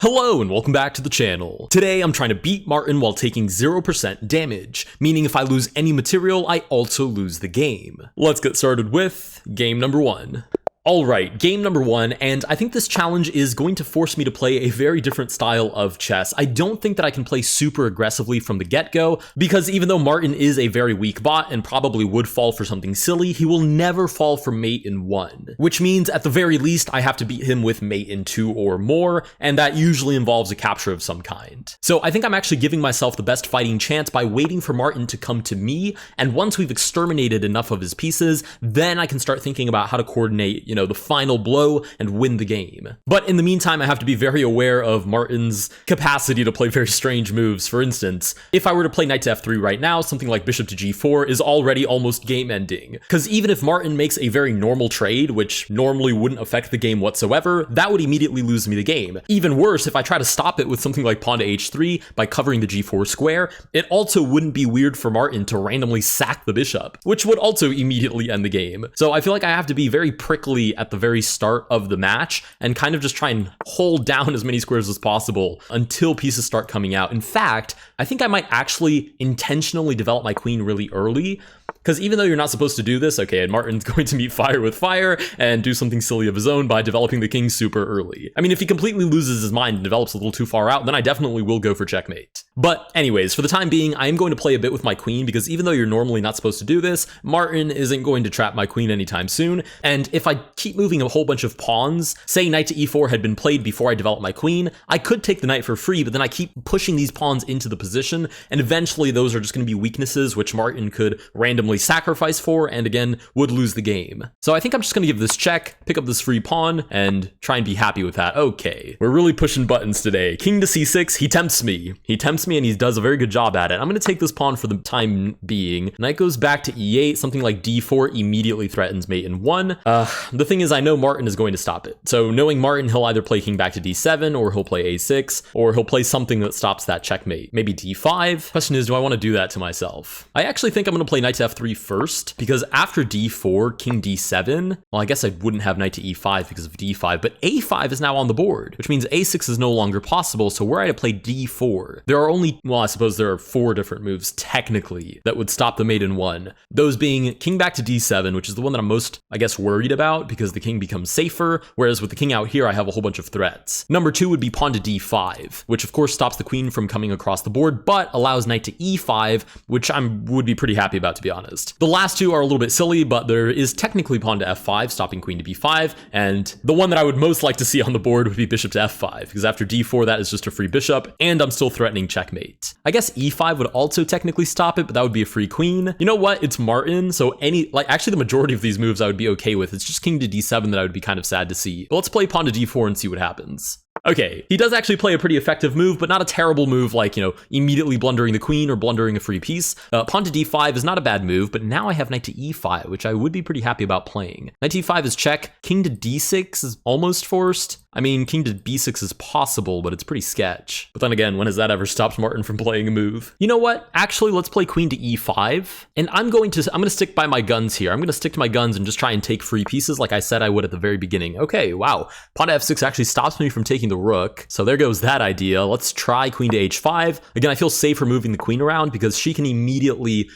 Hello and welcome back to the channel. Today I'm trying to beat Martin while taking 0% damage, meaning if I lose any material, I also lose the game. Let's get started with game number 1. Alright, game number 1, and I think this challenge is going to force me to play a very different style of chess. I don't think that I can play super aggressively from the get-go, because even though Martin is a very weak bot and probably would fall for something silly, he will never fall for mate in 1. Which means, at the very least, I have to beat him with mate in 2 or more, and that usually involves a capture of some kind. So I think I'm actually giving myself the best fighting chance by waiting for Martin to come to me, and once we've exterminated enough of his pieces, then I can start thinking about how to coordinate, the final blow and win the game. But in the meantime, I have to be very aware of Martin's capacity to play very strange moves. For instance, if I were to play knight to f3 right now, something like bishop to g4 is already almost game ending. Because even if Martin makes a very normal trade, which normally wouldn't affect the game whatsoever, that would immediately lose me the game. Even worse, if I try to stop it with something like pawn to h3 by covering the g4 square, it also wouldn't be weird for Martin to randomly sack the bishop, which would also immediately end the game. So I feel like I have to be very prickly at the very start of the match and kind of just try and hold down as many squares as possible until pieces start coming out. In fact, I think I might actually intentionally develop my queen really early, because even though you're not supposed to do this, okay, and Martin's going to meet fire with fire and do something silly of his own by developing the king super early. I mean, if he completely loses his mind and develops a little too far out, then I definitely will go for checkmate. But anyways, for the time being, I am going to play a bit with my queen, because even though you're normally not supposed to do this, Martin isn't going to trap my queen anytime soon. And if I keep moving a whole bunch of pawns, say knight to e4 had been played before I developed my queen, I could take the knight for free, but then I keep pushing these pawns into the position, and eventually those are just going to be weaknesses which Martin could randomly sacrifice for, and again, would lose the game. So I think I'm just going to give this check, pick up this free pawn, and try and be happy with that. Okay, we're really pushing buttons today. King to c6, he tempts me. He tempts me and he does a very good job at it. I'm going to take this pawn for the time being. Knight goes back to e8, something like d4 immediately threatens mate in 1. The thing is, I know Martin is going to stop it. So knowing Martin, he'll either play king back to d7, or he'll play a6, or he'll play something that stops that checkmate. Maybe d5. Question is, do I want to do that to myself? I actually think I'm going to play knight to f3 first, because after d4, king d7, well, I guess I wouldn't have knight to e5 because of d5, but a5 is now on the board, which means a6 is no longer possible. So were I to play d4, there are only, well, I suppose there are 4 different moves technically that would stop the mate in 1. Those being king back to d7, which is the one that I'm most, I guess, worried about, because the king becomes safer, whereas with the king out here, I have a whole bunch of threats. Number 2 would be pawn to d5, which of course stops the queen from coming across the board, but allows knight to e5, which I would be pretty happy about, to be honest. The last 2 are a little bit silly, but there is technically pawn to f5, stopping queen to b5, and the one that I would most like to see on the board would be bishop to f5, because after d4, that is just a free bishop, and I'm still threatening checkmate. I guess e5 would also technically stop it, but that would be a free queen. You know what? It's Martin, so actually the majority of these moves I would be okay with. It's just king to d7 that I would be kind of sad to see. But let's play pawn to d4 and see what happens. Okay, he does actually play a pretty effective move, but not a terrible move like, immediately blundering the queen or blundering a free piece. Pawn to d5 is not a bad move, but now I have knight to e5, which I would be pretty happy about playing. Knight to e5 is check. King to d6 is almost forced. I mean, king to b6 is possible, but it's pretty sketch. But then again, when has that ever stopped Martin from playing a move? You know what? Actually, let's play queen to e5. And I'm going to stick by my guns here. I'm going to stick to my guns and just try and take free pieces like I said I would at the very beginning. Okay, wow. Pawn to f6 actually stops me from taking the rook. So there goes that idea. Let's try queen to h5. Again, I feel safer moving the queen around because she can immediately,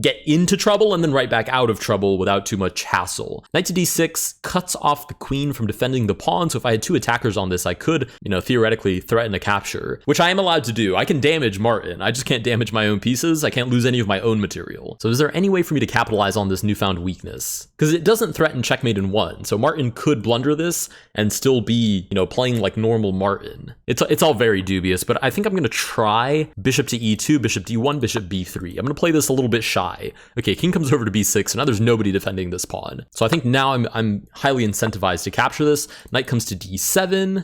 get into trouble and then right back out of trouble without too much hassle. Knight to d6 cuts off the queen from defending the pawn. So if I had 2 attackers on this, I could, theoretically threaten a capture, which I am allowed to do. I can damage Martin. I just can't damage my own pieces. I can't lose any of my own material. So is there any way for me to capitalize on this newfound weakness? Because it doesn't threaten checkmate in 1. So Martin could blunder this and still be, playing like normal Martin. It's all very dubious, but I think I'm going to try bishop to e2, bishop d1, bishop b3. I'm going to play this a little bit shy. Okay, king comes over to b6, so now there's nobody defending this pawn. So I think now I'm highly incentivized to capture this. Knight comes to d7.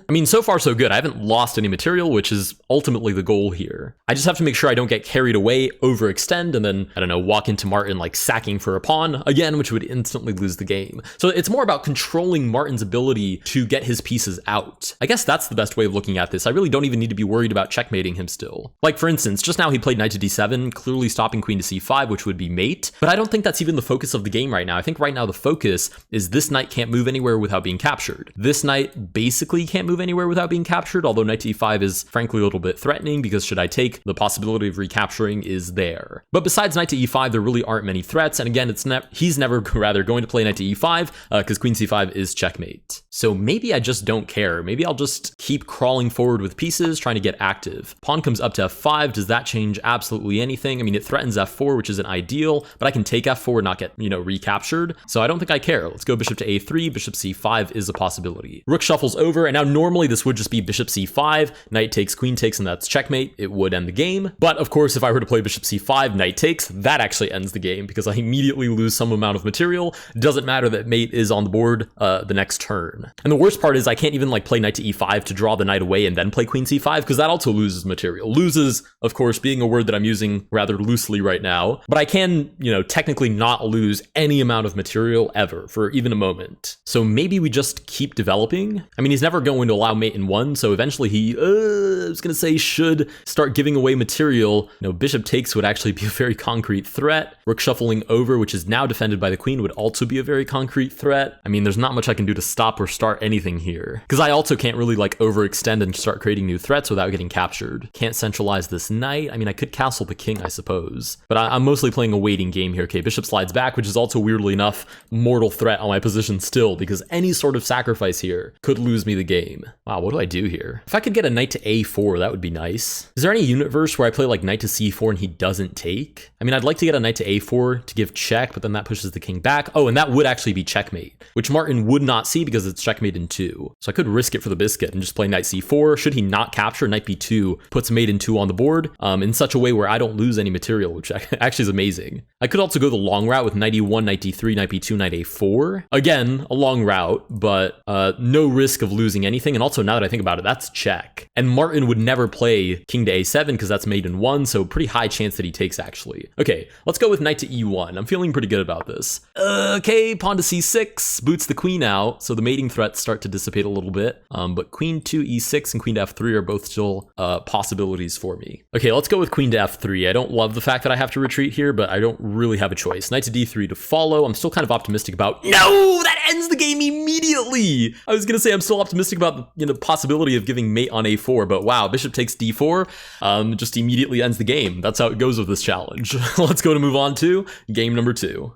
I mean, so far so good. I haven't lost any material, which is ultimately the goal here. I just have to make sure I don't get carried away, overextend, and then, I don't know, walk into Martin like sacking for a pawn again, which would instantly lose the game. So it's more about controlling Martin's ability to get his pieces out. I guess that's the best way of looking at this. I really don't even need to be worried about checkmating him still. Like for instance, just now he played knight to d7, clearly stopping queen to c5, which would be mate, but I don't think that's even the focus of the game right now. I think right now the focus is this knight can't move anywhere without being captured. This knight basically basically can't move anywhere without being captured, although knight to e5 is frankly a little bit threatening because should I take, the possibility of recapturing is there. But besides knight to e5, there really aren't many threats, and again, he's never rather going to play knight to e5 because queen c5 is checkmate. So maybe I just don't care. Maybe I'll just keep crawling forward with pieces, trying to get active. Pawn comes up to f5. Does that change absolutely anything? I mean, it threatens f4, which isn't ideal, but I can take f4 and not get, recaptured. So I don't think I care. Let's go bishop to a3. Bishop c5 is a possibility. Rook shuffles over, and now normally this would just be bishop c5, knight takes, queen takes, and that's checkmate. It would end the game. But of course, if I were to play bishop c5, knight takes, that actually ends the game because I immediately lose some amount of material. Doesn't matter that mate is on the board the next turn. And the worst part is I can't even play knight to e5 to draw the knight away and then play queen c5 because that also loses material. Loses, of course, being a word that I'm using rather loosely right now, but I can, technically not lose any amount of material ever for even a moment. So maybe we just keep developing. I mean, he's never going to allow mate in one, so eventually he, I was gonna say, should start giving away material. Bishop takes would actually be a very concrete threat. Rook shuffling over, which is now defended by the queen, would also be a very concrete threat. I mean, there's not much I can do to stop or start anything here, because I also can't really overextend and start creating new threats without getting captured. Can't centralize this knight. I mean, I could castle the king, I suppose, but I'm mostly playing a waiting game here. Okay, bishop slides back, which is also weirdly enough mortal threat on my position still, because any sort of sacrifice here could lose me the game. Wow, what do I do here? If I could get a knight to a4, that would be nice. Is there any universe where I play knight to c4 and he doesn't take? I mean, I'd like to get a knight to a4 to give check, but then that pushes the king back. Oh, and that would actually be checkmate, which Martin would not see because it's checkmate in 2. So I could risk it for the biscuit and just play knight c4. Should he not capture, knight b2 puts mate in 2 on the board in such a way where I don't lose any material, which actually is amazing. I could also go the long route with knight e1, knight d3, knight b2, knight a4. Again, a long route, but no risk of losing anything. And also, now that I think about it, that's check. And Martin would never play king to a7 because that's mate in 1, so pretty high chance that he takes, actually. Okay, let's go with knight to e1. I'm feeling pretty good about this. Okay, pawn to c6, boots the queen out, so the mating threats start to dissipate a little bit. But queen to e6 and queen to f3 are both still possibilities for me. Okay, let's go with queen to f3. I don't love the fact that I have to retreat here, but I don't really have a choice. Knight to d3 to follow. I'm still kind of optimistic about... No! That ends the game immediately! I was gonna say I'm still optimistic about the possibility of giving mate on a4, but wow, bishop takes d4 just immediately ends the game. That's how it goes with this challenge. Let's go to move on to game number 2.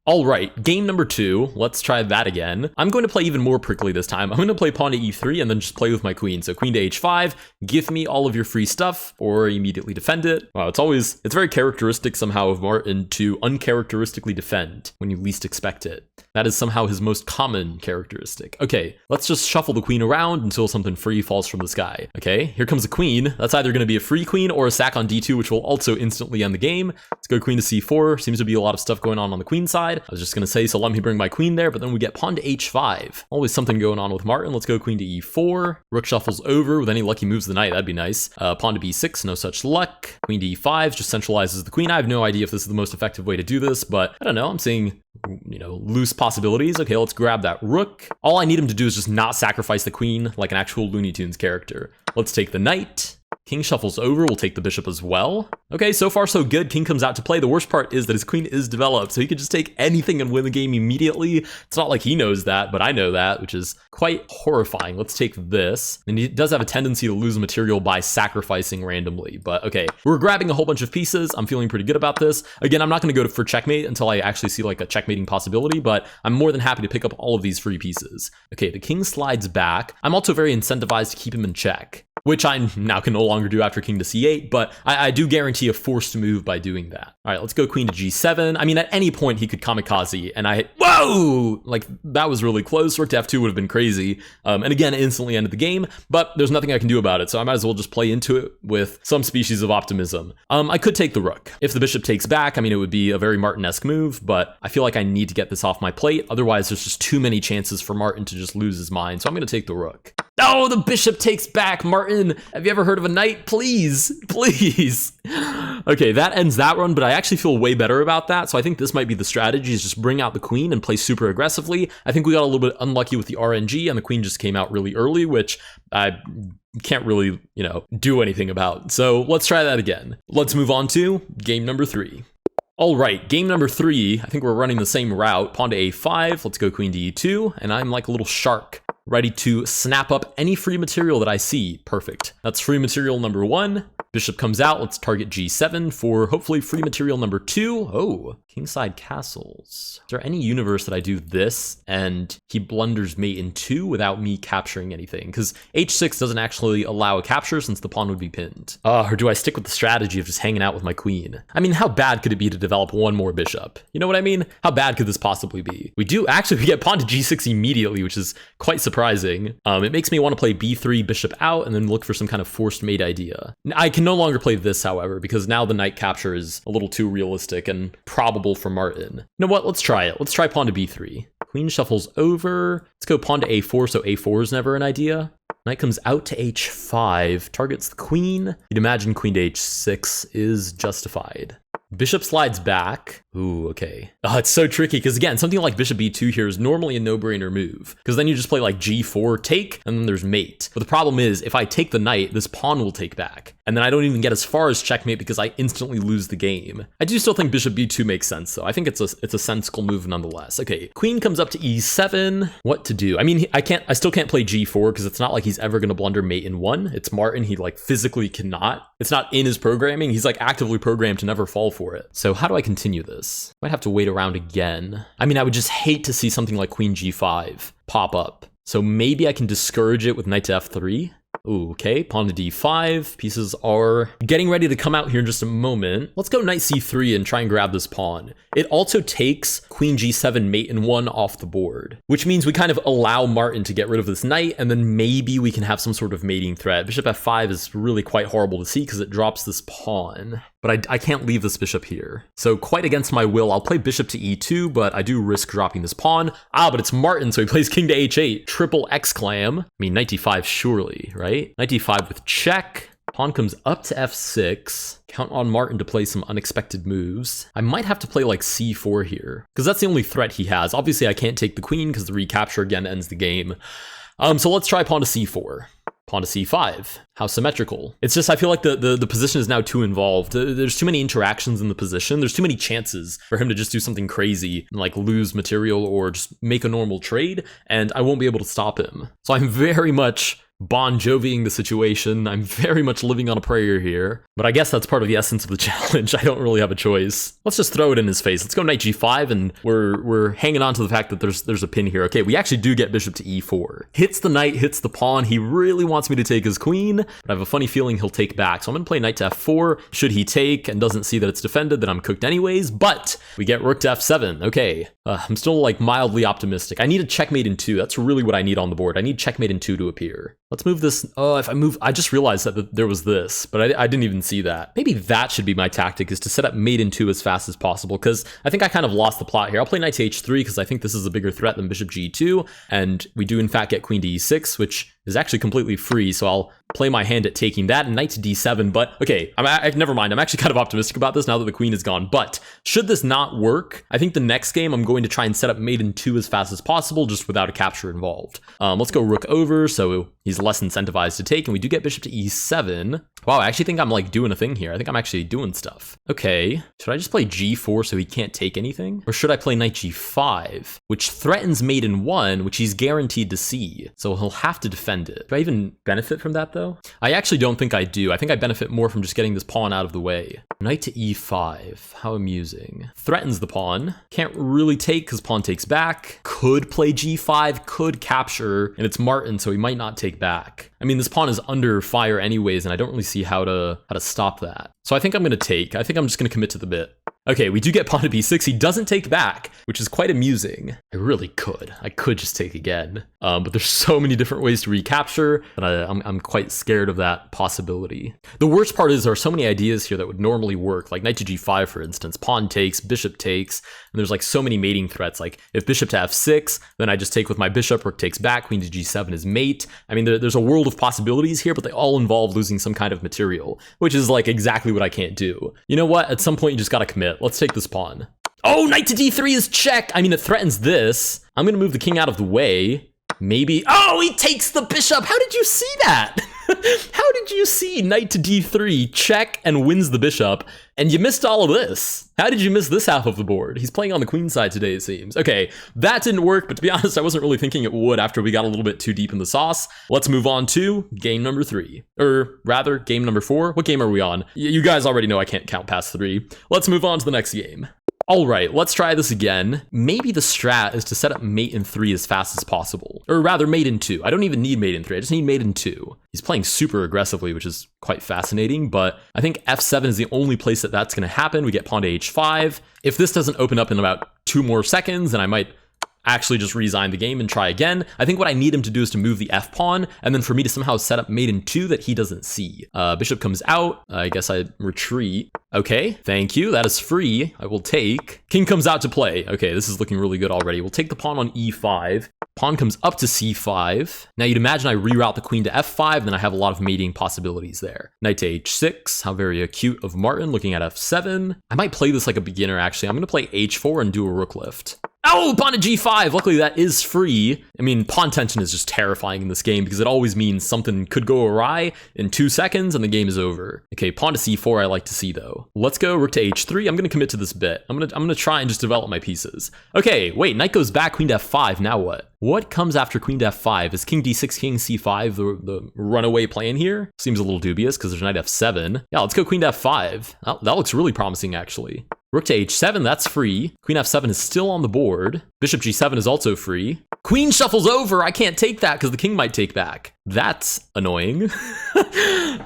All right, game number 2. Let's try that again. I'm going to play even more prickly this time. I'm going to play pawn to e3 and then just play with my queen. So queen to h5, give me all of your free stuff or immediately defend it. Wow, it's very characteristic somehow of Martin to uncharacteristically defend when you least expect it. That is somehow his most common characteristic. Okay, let's just shuffle the queen around until something free falls from the sky. Okay, here comes a queen. That's either going to be a free queen or a sack on d2, which will also instantly end the game. Let's go queen to c4. Seems to be a lot of stuff going on the queen side. I was just gonna say, so let me bring my queen there, but then we get pawn to h5. Always something going on with Martin. Let's go queen to e4. Rook shuffles over. With any luck, he moves the knight. That'd be nice. Pawn to b6, no such luck. Queen to e5 just centralizes the queen. I have no idea if this is the most effective way to do this, but I don't know. I'm seeing, loose possibilities. Okay, let's grab that rook. All I need him to do is just not sacrifice the queen like an actual Looney Tunes character. Let's take the knight. King shuffles over, we'll take the bishop as well. Okay, so far so good. King comes out to play. The worst part is that his queen is developed, so he could just take anything and win the game immediately. It's not like he knows that, but I know that, which is quite horrifying. Let's take this. And he does have a tendency to lose material by sacrificing randomly, but okay. We're grabbing a whole bunch of pieces. I'm feeling pretty good about this. Again, I'm not going to go for checkmate until I actually see a checkmating possibility, but I'm more than happy to pick up all of these free pieces. Okay, the king slides back. I'm also very incentivized to keep him in check, which I now can no longer do after king to c8, but I do guarantee a forced move by doing that. All right, let's go queen to g7. I mean, at any point he could kamikaze, and whoa! That was really close. Rook to f2 would have been crazy. And again, instantly ended the game, but there's nothing I can do about it, so I might as well just play into it with some species of optimism. I could take the rook. If the bishop takes back, I mean, it would be a very Martin-esque move, but I feel like I need to get this off my plate. Otherwise, there's just too many chances for Martin to just lose his mind, so I'm going to take the rook. Oh, the bishop takes back. Martin, have you ever heard of a knight? Please, please. Okay, that ends that run, but I actually feel way better about that. So I think this might be the strategy, is just bring out the queen and play super aggressively. I think we got a little bit unlucky with the RNG, and the queen just came out really early, which I can't really, do anything about. So let's try that again. Let's move on to game number 3. All right, game number 3. I think we're running the same route. Pawn to a5. Let's go queen to e2, and I'm like a little shark. ready to snap up any free material that I see. Perfect. That's free material number 1. Bishop comes out. Let's target g7 for hopefully free material number 2. Oh, kingside castles. Is there any universe that I do this and he blunders mate in 2 without me capturing anything? Because h6 doesn't actually allow a capture since the pawn would be pinned. Or do I stick with the strategy of just hanging out with my queen? I mean, how bad could it be to develop one more bishop? You know what I mean? How bad could this possibly be? We get pawn to g6 immediately, which is quite surprising. It makes me want to play b3, bishop out, and then look for some kind of forced mate idea. I can no longer play this, however, because now the knight capture is a little too realistic and probable for Martin. You know what? Let's try it. Let's try pawn to b3. Queen shuffles over. Let's go pawn to a4, so a4 is never an idea. Knight comes out to h5, targets the queen. You'd imagine queen to h6 is justified. Bishop slides back. Ooh, okay. It's so tricky because, again, something like bishop b2 here is normally a no-brainer move because then you just play like g4 take and then there's mate. But the problem is if I take the knight, this pawn will take back. And then I don't even get as far as checkmate because I instantly lose the game. I do still think bishop b2 makes sense though. I think it's a sensible move nonetheless. Okay, queen comes up to e7. What to do? I mean, I still can't play g4 because it's not like he's ever going to blunder mate in 1. It's Martin. He like physically cannot. It's not in his programming. He's like actively programmed to never fall for it. So how do I continue this? Might have to wait around again. I mean, I would just hate to see something like queen g5 pop up. So maybe I can discourage it with knight to f3. Ooh, okay, pawn to d5. Pieces are getting ready to come out here in just a moment. Let's go knight c3 and try and grab this pawn. It also takes queen g7 mate in 1 off the board, which means we kind of allow Martin to get rid of this knight, and then maybe we can have some sort of mating threat. Bishop f5 is really quite horrible to see because it drops this pawn. But I can't leave this bishop here. So quite against my will, I'll play bishop to e2, but I do risk dropping this pawn. But it's Martin, so he plays king to h8. Triple exclam. I mean, knight d5 surely, right? Knight d5 with check. Pawn comes up to f6. Count on Martin to play some unexpected moves. I might have to play like c4 here, because that's the only threat he has. Obviously, I can't take the queen because the recapture again ends the game. So let's try pawn to c4. Pawn to c5. How symmetrical. It's just, I feel like the position is now too involved. There's too many interactions in the position. There's too many chances for him to just do something crazy and like lose material or just make a normal trade, and I won't be able to stop him. So I'm very much Bon Joviing the situation. I'm very much living on a prayer here, but I guess that's part of the essence of the challenge. I don't really have a choice. Let's just throw it in his face. Let's go knight g5, and we're hanging on to the fact that there's a pin here. Okay, we actually do get bishop to e4. Hits the knight, hits the pawn. He really wants me to take his queen, but I have a funny feeling he'll take back. So I'm gonna play knight to f4. Should he take and doesn't see that it's defended, then I'm cooked anyways, but we get rook to f7. Okay, I'm still like mildly optimistic. I need a checkmate in 2. That's really what I need on the board. I need checkmate in 2 to appear. Let's move this. Oh, if I move, I just realized that there was this, but I didn't even see that. Maybe that should be my tactic, is to set up mate in 2 as fast as possible, because I think I kind of lost the plot here. I'll play knight to h3 because I think this is a bigger threat than bishop g2, and we do in fact get queen to e6, which is actually completely free, so I'll play my hand at taking that and knight to d7, but okay, never mind. I'm actually kind of optimistic about this now that the queen is gone, but should this not work, I think the next game I'm going to try and set up mate in 2 as fast as possible, just without a capture involved. Let's go rook over, so he's less incentivized to take, and we do get bishop to e7. Wow, I actually think I'm like doing a thing here. I think I'm actually doing stuff. Okay, should I just play g4 so he can't take anything? Or should I play knight g5, which threatens mate in 1, which he's guaranteed to see, so he'll have to defend it. Do I even benefit from that though? I actually don't think I do. I think I benefit more from just getting this pawn out of the way. Knight to e5, how amusing. Threatens the pawn. Can't really take because pawn takes back. Could play g5, could capture, and it's Martin, so he might not take back. I mean, this pawn is under fire anyways, and I don't really see how to stop that. So I think I'm gonna take. I think I'm just gonna commit to the bit. Okay, we do get pawn to b6. He doesn't take back, which is quite amusing. I could just take again. But there's so many different ways to recapture that I'm quite scared of that possibility. The worst part is there are so many ideas here that would normally work, like knight to g5, for instance. Pawn takes, bishop takes, and there's like so many mating threats. Like if bishop to f6, then I just take with my bishop, rook takes back, queen to g7 is mate. I mean, there's a world of possibilities here, but they all involve losing some kind of material, which is like exactly what I can't do. You know what? At some point, you just gotta commit. Let's take this pawn. Oh, knight to d3 is check. I mean, it threatens this. I'm gonna move the king out of the way. Maybe, oh, he takes the bishop. How did you see that? How did you see knight to d3, check, and wins the bishop, and you missed all of this? How did you miss this half of the board? He's playing on the queen side today, it seems. Okay, that didn't work, but to be honest, I wasn't really thinking it would after we got a little bit too deep in the sauce. Let's move on to game number 3. Or rather, game number 4. What game are we on? You guys already know I can't count past 3. Let's move on to the next game. All right, let's try this again. Maybe the strat is to set up mate in 3 as fast as possible. Or rather, mate in 2. I don't even need mate in 3, I just need mate in 2. He's playing super aggressively, which is quite fascinating, but I think f7 is the only place that that's going to happen. We get pawn to h5. If this doesn't open up in about 2 more seconds, then I might actually just resign the game and try again. I think what I need him to do is to move the f pawn, and then for me to somehow set up mate in 2 that he doesn't see. Bishop comes out. I guess I retreat. Okay, thank you. That is free. I will take. King comes out to play. Okay, this is looking really good already. We'll take the pawn on e5. Pawn comes up to c5. Now you'd imagine I reroute the queen to f5, then I have a lot of mating possibilities there. Knight to h6. How very acute of Martin, looking at f7. I might play this like a beginner, actually. I'm going to play h4 and do a rook lift. Oh, pawn to g5. Luckily, that is free. I mean, pawn tension is just terrifying in this game because it always means something could go awry in 2 seconds and the game is over. Okay, pawn to c4 I like to see, though. Let's go rook to h3. I'm going to commit to this bit. I'm going to try and just develop my pieces. Okay, wait, knight goes back, queen to f5. Now what? What comes after queen to f5? Is king d6, king c5 the runaway plan here? Seems a little dubious because there's knight f7. Yeah, let's go queen to f5. That looks really promising, actually. Rook to h7, that's free. Queen f7 is still on the board. Bishop g7 is also free. Queen shuffles over. I can't take that because the king might take back. That's annoying.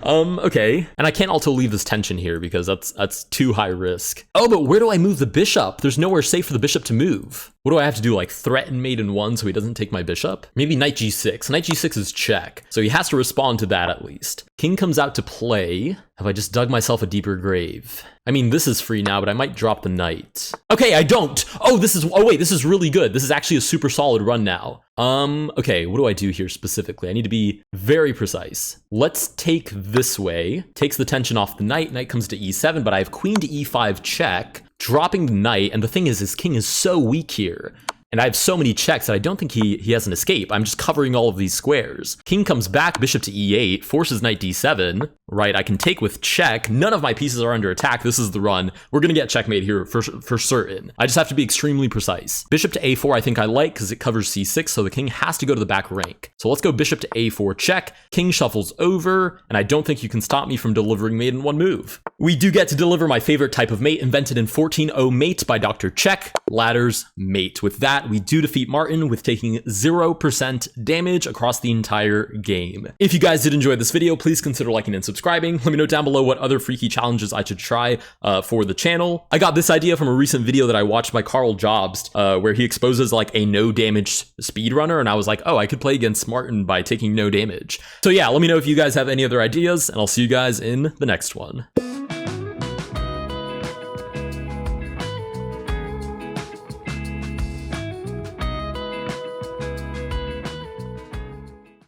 Okay. And I can't also leave this tension here because that's too high risk. Oh, but where do I move the bishop? There's nowhere safe for the bishop to move. What do I have to do, like threaten mate in 1 so he doesn't take my bishop? Maybe knight g6. Knight g6 is check, so he has to respond to that at least. King comes out to play. Have I just dug myself a deeper grave? I mean, this is free now, but I might drop the knight. Okay, I don't. Oh, this is really good. This is actually a super solid run now. Okay, what do I do here specifically? I need to be very precise. Let's take this way. Takes the tension off the knight. Knight comes to e7, but I have queen to e5 check, dropping the knight. And the thing is, his king is so weak here. And I have so many checks that I don't think he has an escape. I'm just covering all of these squares. King comes back, bishop to e8, forces knight d7. Right, I can take with check. None of my pieces are under attack. This is the run. We're going to get checkmate here for certain. I just have to be extremely precise. Bishop to a4 I think I like because it covers c6, so the king has to go to the back rank. So let's go bishop to a4 check. King shuffles over, and I don't think you can stop me from delivering mate in 1 move. We do get to deliver my favorite type of mate invented in 14.0 Mate by Dr. Check, Ladder's Mate. With that, we do defeat Martin with taking 0% damage across the entire game. If you guys did enjoy this video, please consider liking and subscribing. Let me know down below what other freaky challenges I should try for the channel. I got this idea from a recent video that I watched by Carl Jobst, where he exposes like a no damage speedrunner, and I was like, oh, I could play against Martin by taking no damage. So yeah, let me know if you guys have any other ideas, and I'll see you guys in the next one.